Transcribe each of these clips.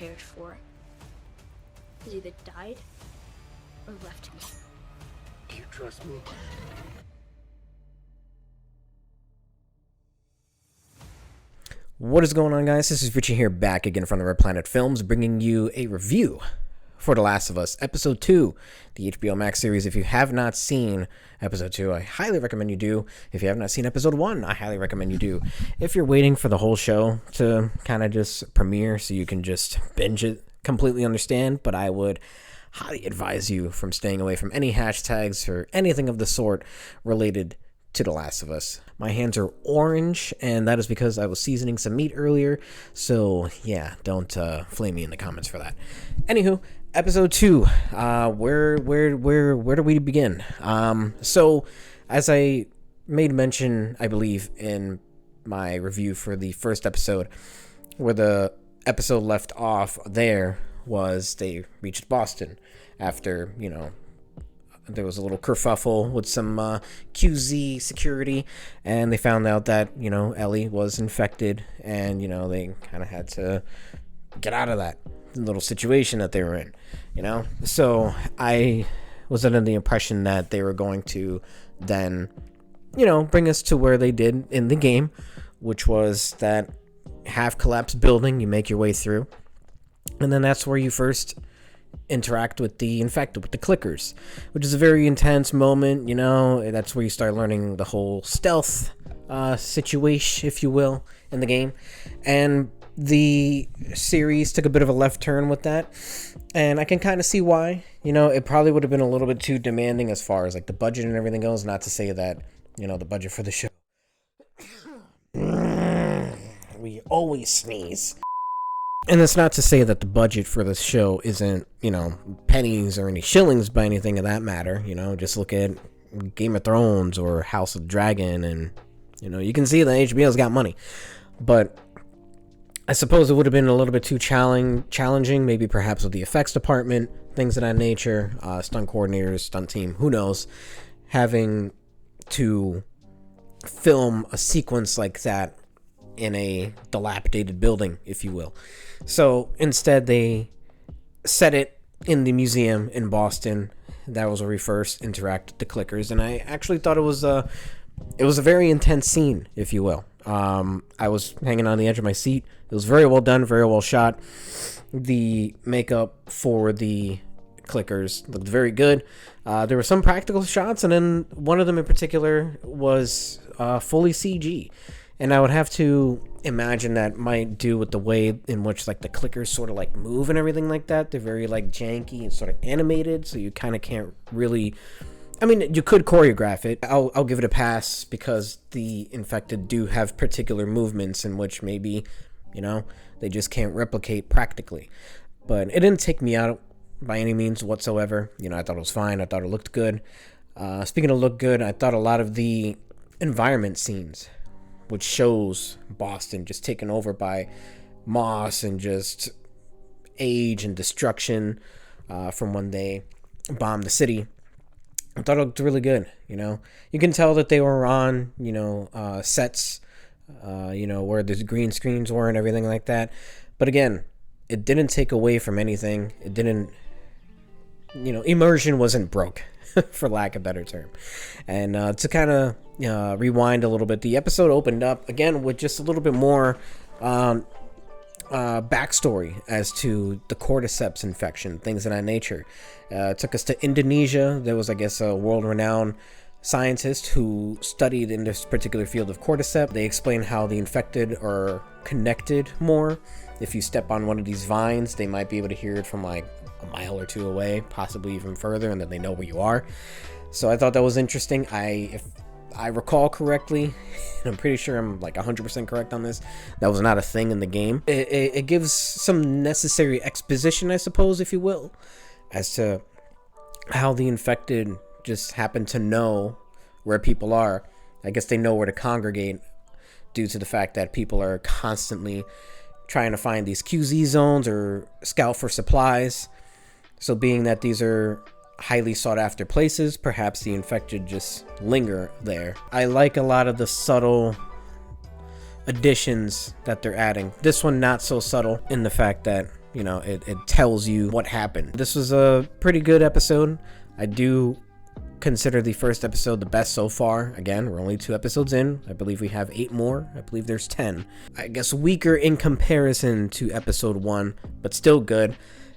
cared for has either died or left me. Do you trust me? What is going on, guys? This is Richie here, back again from Red Planet Films, bringing you a review for The Last of Us, Episode 2, the HBO Max series. If you have not seen Episode 2, I highly recommend you do. If you have not seen Episode 1, I highly recommend you do. If you're waiting for the whole show to kind of just premiere so you can just binge it, completely understand, but I would highly advise you from staying away from any hashtags or anything of the sort related to The Last of Us. My hands are orange, and that is because I was seasoning some meat earlier, so yeah, don't flame me in the comments for that. Anywho, Episode 2, where do we begin? So, as I made mention, I believe, in my review for the first episode, where the episode left off there was they reached Boston after, there was a little kerfuffle with some QZ security, and they found out that, Ellie was infected, and, they kind of had to get out of that little situation that they were in, So I was under the impression that they were going to then, bring us to where they did in the game, which was that half-collapsed building you make your way through, and then that's where you first interact with the infected, with the clickers, which is a very intense moment. That's where you start learning the whole stealth situation, if you will, in the game. And the series took a bit of a left turn with that, and I can kind of see why. It probably would have been a little bit too demanding as far as like the budget and everything goes. Not to say that the budget for the show we always sneeze. And it's not to say that the budget for this show isn't, pennies or any shillings by anything of that matter. Just look at Game of Thrones or House of Dragon, and, you can see that HBO's got money. But I suppose it would have been a little bit too challenging, maybe perhaps with the effects department, things of that nature, stunt coordinators, stunt team, who knows, having to film a sequence like that in a dilapidated building, if you will. So instead they set it in the museum in Boston. That was where we first interact with the clickers, and I actually thought it was a very intense scene, if you will. I was hanging on the edge of my seat. It was very well done, very well shot. The makeup for the clickers looked very good. There were some practical shots, and then one of them in particular was fully CG. And I would have to imagine that might do with the way in which like the clickers sort of like move and everything like that. They're very like janky and sort of animated, so you kind of can't really. I mean, you could choreograph it. I'll give it a pass because the infected do have particular movements in which maybe, they just can't replicate practically. But it didn't take me out by any means whatsoever. I thought it was fine. I thought it looked good. Speaking of look good, I thought a lot of the environment scenes, which shows Boston just taken over by moss and just age and destruction from when they bombed the city. I thought it looked really good. You can tell that they were on, sets, where the green screens were and everything like that. But again, it didn't take away from anything. It didn't, immersion wasn't broke, for lack of a better term. And to kind of rewind a little bit, the episode opened up again with just a little bit more backstory as to the cordyceps infection, things of that nature. It took us to Indonesia. There was, I guess, a world-renowned scientist who studied in this particular field of cordyceps. They explain how the infected are connected more. If you step on one of these vines, they might be able to hear it from like a mile or two away, possibly even further, and then they know where you are. So I thought that was interesting. If I recall correctly, and I'm pretty sure I'm like 100% correct on this, that was not a thing in the game. It gives some necessary exposition, I suppose, if you will, as to how the infected just happen to know where people are. I guess they know where to congregate due to the fact that people are constantly trying to find these QZ zones or scout for supplies. So being that these are highly sought after places, perhaps the infected just linger there. I like a lot of the subtle additions that they're adding. This one not so subtle in the fact that You know, it tells you what happened. This was a pretty good episode. I do consider the first episode the best so far. Again, we're only 2 episodes in. I believe we have 8 more. I believe there's 10. I guess weaker in comparison to episode 1, but still good.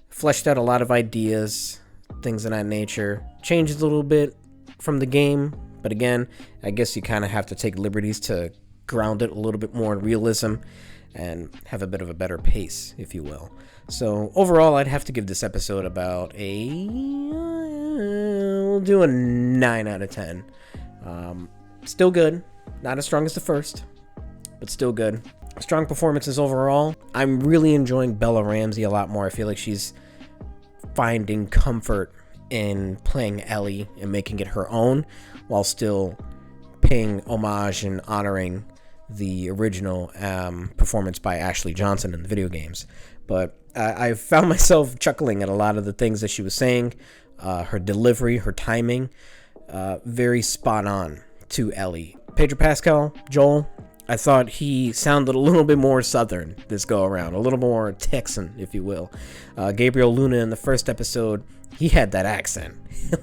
Fleshed out a lot of ideas, things of that nature. Changes a little bit from the game, but again, I guess you kind of have to take liberties to ground it a little bit more in realism and have a bit of a better pace, if you will. So overall, I'd have to give this episode about we'll do a 9 out of 10. Still good. Not as strong as the first, but still good. Strong performances overall. I'm really enjoying Bella Ramsey a lot more. I feel like she's finding comfort in playing Ellie and making it her own, while still paying homage and honoring the original performance by Ashley Johnson in the video games. But I found myself chuckling at a lot of the things that she was saying. Her delivery, her timing, very spot on to Ellie. Pedro Pascal, Joel, I thought he sounded a little bit more Southern this go around, a little more Texan, if you will. Gabriel Luna in the first episode, he had that accent,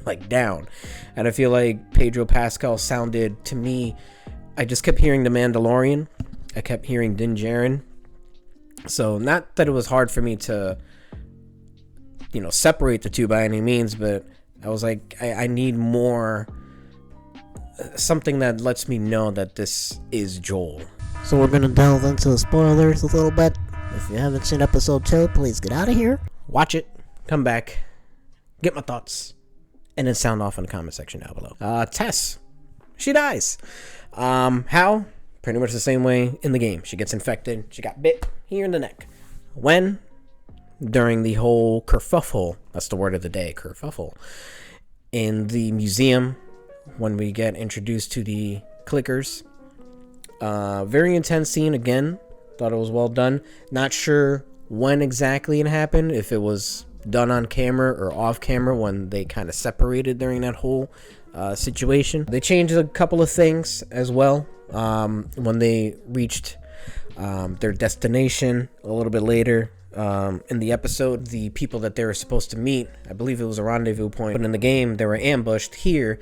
like down. And I feel like Pedro Pascal sounded, to me, I just kept hearing The Mandalorian. I kept hearing Din Djarin. So not that it was hard for me to, separate the two by any means, but I was like, I need more, something that lets me know that this is Joel. So we're going to delve into the spoilers a little bit. If you haven't seen episode 2, please get out of here. Watch it, come back, get my thoughts, and then sound off in the comment section down below. Tess, she dies. How? Pretty much the same way in the game. She gets infected. She got bit here in the neck. When? During the whole kerfuffle. That's the word of the day, kerfuffle. In the museum, when we get introduced to the clickers. Very intense scene again. Thought it was well done. Not sure when exactly it happened. If it was done on camera or off camera when they kind of separated during that whole situation. They changed a couple of things as well. When they reached their destination a little bit later in the episode, the people that they were supposed to meet, I believe it was a rendezvous point, but in the game they were ambushed. Here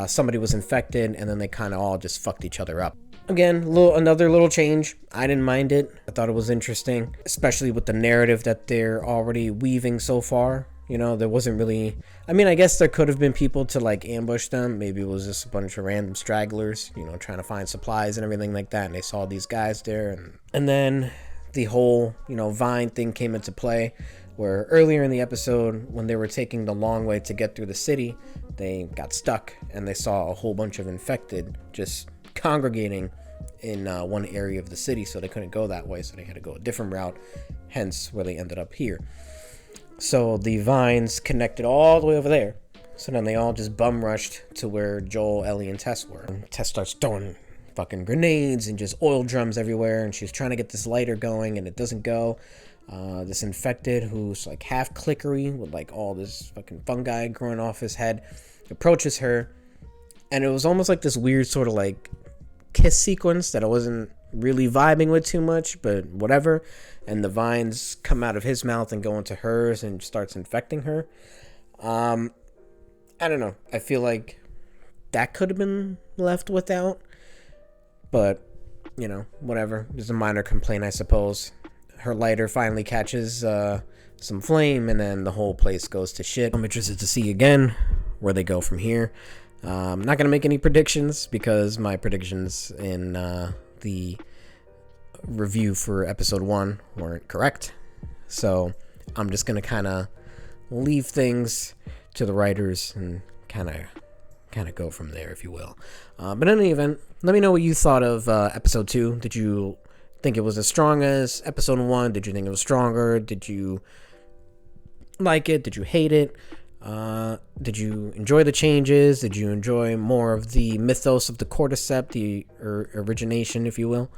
somebody was infected, and then they kind of all just fucked each other up. Again, another little change. I didn't mind it. I thought it was interesting, especially with the narrative that they're already weaving so far. There wasn't really, I guess there could have been people to like ambush them. Maybe it was just a bunch of random stragglers, trying to find supplies and everything like that. And they saw these guys there. And then the whole, Vine thing came into play, where earlier in the episode, when they were taking the long way to get through the city, they got stuck and they saw a whole bunch of infected just congregating in one area of the city. So they couldn't go that way. So they had to go a different route, hence where they ended up here. So the vines connected all the way over there. So then they all just bum rushed to where Joel, Ellie, and Tess were. And Tess starts throwing fucking grenades and just oil drums everywhere. And she's trying to get this lighter going and it doesn't go. This infected who's like half clickery with like all this fucking fungi growing off his head approaches her. And it was almost like this weird sort of like kiss sequence that I wasn't really vibing with too much, but whatever. And the vines come out of his mouth and go into hers and starts infecting her. I don't know. I feel like that could have been left without, but whatever. There's a minor complaint, I suppose. Her lighter finally catches some flame, and then the whole place goes to shit. I'm interested to see again where they go from here. I'm not gonna make any predictions because my predictions in the review for episode 1 weren't correct, so I'm just gonna kind of leave things to the writers and kind of go from there, if you will. But in any event, let me know what you thought of episode 2. Did you think it was as strong as episode 1? Did you think it was stronger? Did you like it? Did you hate it? Did you enjoy the changes? Did you enjoy more of the mythos of the cordyceps, the origination, if you will?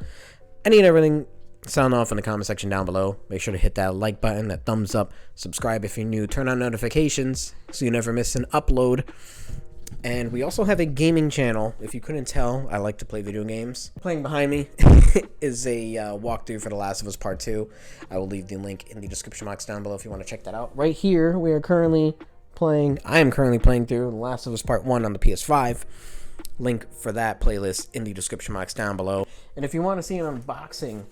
Any and everything, sound off in the comment section down below. Make sure to hit that like button, that thumbs up, subscribe if you're new, turn on notifications so you never miss an upload. And we also have a gaming channel. If you couldn't tell, I like to play video games. Playing behind me is a walkthrough for The Last of Us Part 2. I will leave the link in the description box down below if you want to check that out. Right here, I am currently playing through The Last of Us Part 1 on the PS5. Link for that playlist in the description box down below. And if you want to see an unboxing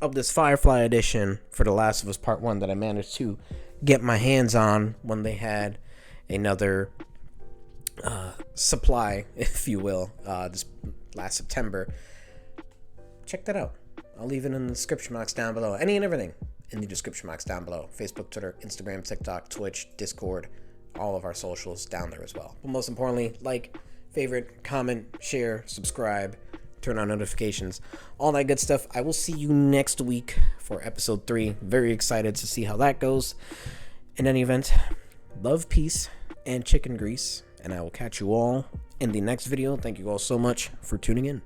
of this Firefly edition for The Last of Us Part 1 that I managed to get my hands on when they had another supply, if you will, this last September, check that out. I'll leave it in the description box down below. Any and everything in the description box down below. Facebook, Twitter, Instagram, TikTok, Twitch, Discord, all of our socials down there as well. But most importantly, like, favorite, comment, share, subscribe, turn on notifications, all that good stuff. I will see you next week for episode 3. Very excited to see how that goes. In any event, love, peace, and chicken grease. And I will catch you all in the next video. Thank you all so much for tuning in.